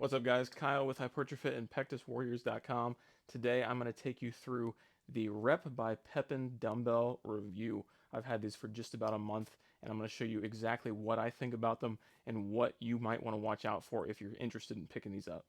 What's up, guys? Kyle with Hypertrophy and PectusWarriors.com. Today I'm going to take you through the Rep by Pepin dumbbell review. I've had these for just about a month, and I'm going to show you exactly what I think about them and what you might want to watch out for if you're interested in picking these up.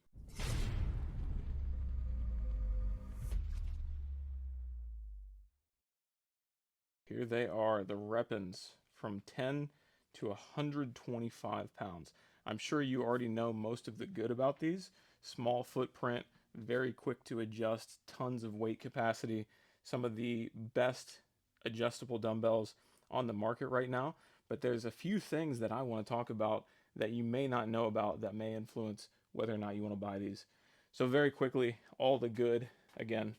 Here they are, the Repins from 10 to 125 pounds. I'm sure you already know most of the good about these. Small footprint, very quick to adjust, tons of weight capacity, some of the best adjustable dumbbells on the market right now. But there's a few things that I want to talk about that you may not know about that may influence whether or not you want to buy these. So, very quickly, all the good, again,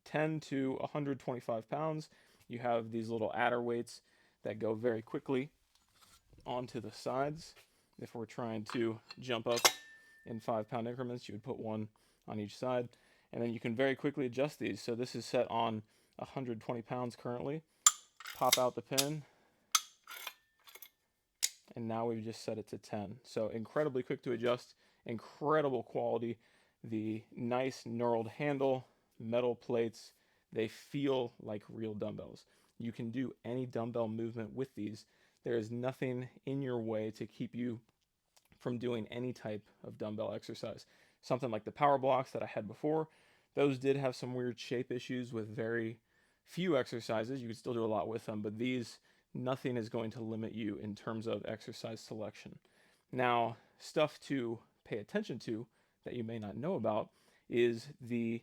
10 to 125 pounds. You have these little adder weights that go very quickly onto the sides. If we're trying to jump up in 5 pound increments, you would put one on each side. And then you can very quickly adjust these. So this is set on 120 pounds currently. Pop out the pin. And now we've just set it to 10. So incredibly quick to adjust, incredible quality. The nice knurled handle, metal plates, they feel like real dumbbells. You can do any dumbbell movement with these. There is nothing in your way to keep you from doing any type of dumbbell exercise. Something like the power blocks that I had before, those did have some weird shape issues with very few exercises. You could still do a lot with them, but these, nothing is going to limit you in terms of exercise selection. Now, stuff to pay attention to that you may not know about is the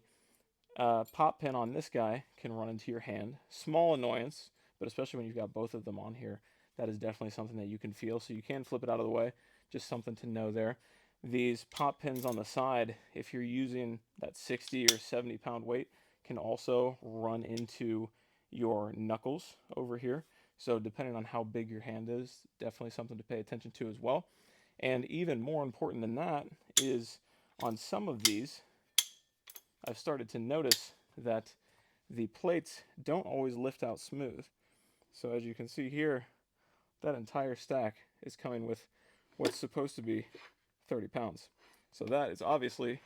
pop pin on this guy can run into your hand. Small annoyance, but especially when you've got both of them on here, that is definitely something that you can feel. So you can flip it out of the way. Just something to know there. These pop pins on the side, if you're using that 60 or 70 pound weight, can also run into your knuckles over here. So depending on how big your hand is, definitely something to pay attention to as well. And even more important than that is on some of these, I've started to notice that the plates don't always lift out smooth. So as you can see here, that entire stack is coming with what's supposed to be 30 pounds. So that is obviously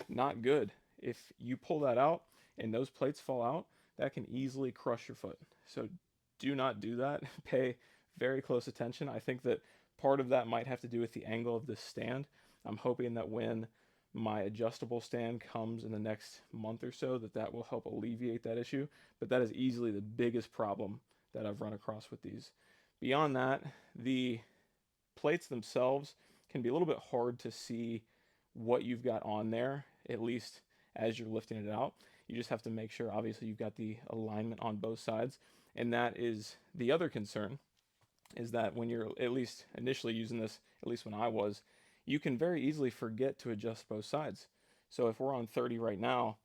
not good. If you pull that out and those plates fall out, that can easily crush your foot. So do not do that. Pay very close attention. I think that part of that might have to do with the angle of this stand. I'm hoping that when my adjustable stand comes in the next month or so, that will help alleviate that issue. But that is easily the biggest problem that I've run across with these. Beyond that, the plates themselves can be a little bit hard to see what you've got on there, at least as you're lifting it out. You just have to make sure, obviously, you've got the alignment on both sides. And that is the other concern, is that when you're at least initially using this, at least when I was, you can very easily forget to adjust both sides. So if we're on 30 right now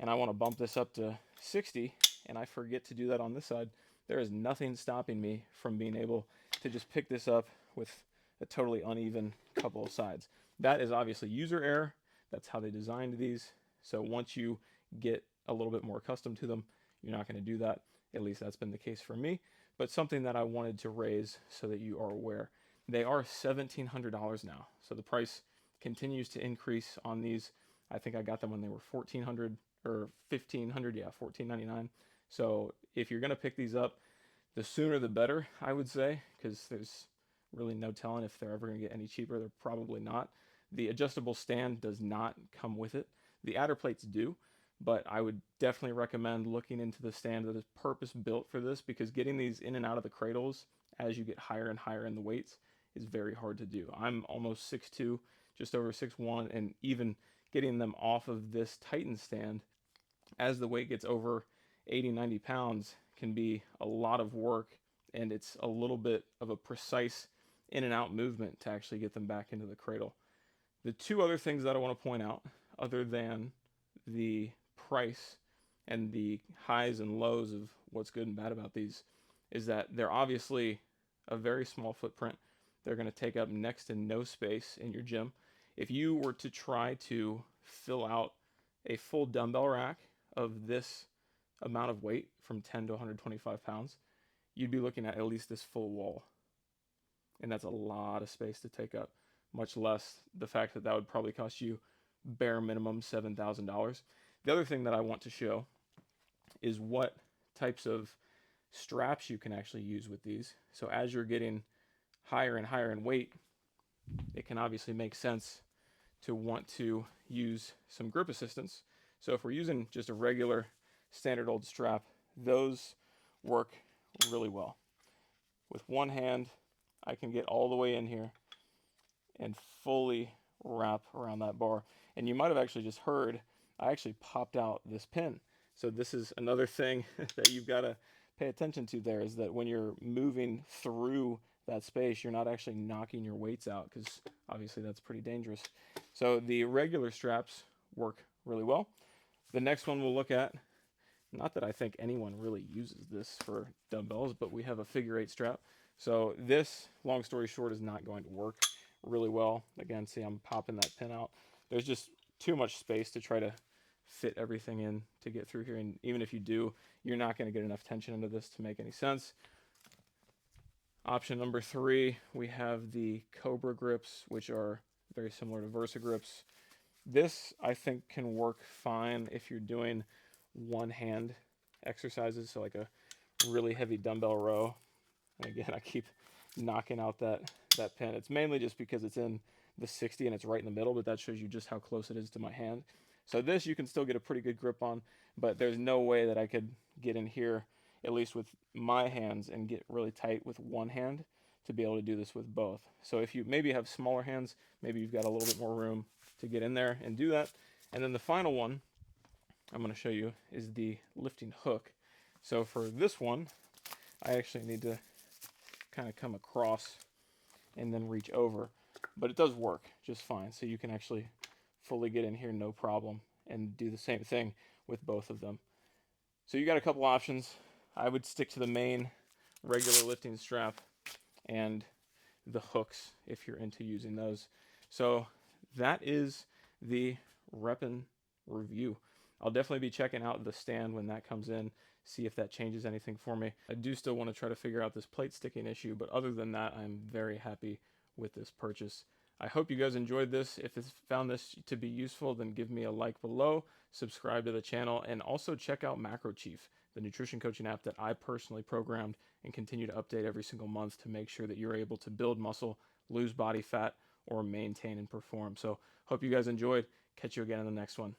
and I want to bump this up to 60 and I forget to do that on this side, there is nothing stopping me from being able to just pick this up with a totally uneven couple of sides. That is obviously user error. That's how they designed these. So once you get a little bit more accustomed to them, you're not going to do that. At least that's been the case for me. But something that I wanted to raise so that you are aware. They are $1,700 now. So the price continues to increase on these. I think I got them when they were 1,400 or 1,500, yeah, 14.99. So if you're going to pick these up, the sooner the better, I would say, because there's really no telling if they're ever going to get any cheaper. They're probably not. The adjustable stand does not come with it. The adder plates do, but I would definitely recommend looking into the stand that is purpose built for this, because getting these in and out of the cradles as you get higher and higher in the weights is very hard to do. I'm almost 6'2", just over 6'1", and even getting them off of this Titan stand as the weight gets over 80, 90 pounds can be a lot of work, and it's a little bit of a precise in and out movement to actually get them back into the cradle. The two other things that I want to point out, other than the price and the highs and lows of what's good and bad about these, is that they're obviously a very small footprint. They're going to take up next to no space in your gym. If you were to try to fill out a full dumbbell rack of this amount of weight from 10 to 125 pounds, you'd be looking at least this full wall. And that's a lot of space to take up. much less the fact that that would probably cost you bare minimum $7,000. The other thing that I want to show is what types of straps you can actually use with these. So as you're getting higher and higher in weight, it can obviously make sense to want to use some grip assistance. So if we're using just a regular standard old strap, those work really well. With one hand, I can get all the way in here and fully wrap around that bar. And you might have actually just heard, I actually popped out this pin. So this is another thing that you've got to pay attention to there, is that when you're moving through that space, you're not actually knocking your weights out, because obviously that's pretty dangerous. So the regular straps work really well. The next one we'll look at, not that I think anyone really uses this for dumbbells, but we have a figure 8 strap. So this, long story short, is not going to work really well. Again, see, I'm popping that pin out. There's just too much space to try to fit everything in to get through here, and even if you do, you're not going to get enough tension into this to make any sense. Option number 3, we have the Cobra grips, which are very similar to Versa grips. This, I think, can work fine if you're doing one hand exercises, so like a really heavy dumbbell row. And again, I keep knocking out that pin. It's mainly just because it's in the 60 and it's right in the middle, but that shows you just how close it is to my hand. So this you can still get a pretty good grip on, but there's no way that I could get in here, at least with my hands, and get really tight with one hand to be able to do this with both. So if you maybe have smaller hands, maybe you've got a little bit more room to get in there and do that. And then the final one I'm going to show you is the lifting hook. So for this one, I actually need to kind of come across and then reach over, but it does work just fine. So you can actually fully get in here no problem and do the same thing with both of them. So you got a couple options. I would stick to the main regular lifting strap and the hooks if you're into using those. So that is the Reppin review. I'll definitely be checking out the stand when that comes in, see if that changes anything for me. I do still want to try to figure out this plate sticking issue, but other than that, I'm very happy with this purchase. I hope you guys enjoyed this. If you found this to be useful, then give me a like below, subscribe to the channel, and also check out Macro Chief, the nutrition coaching app that I personally programmed and continue to update every single month to make sure that you're able to build muscle, lose body fat, or maintain and perform. So hope you guys enjoyed. Catch you again in the next one.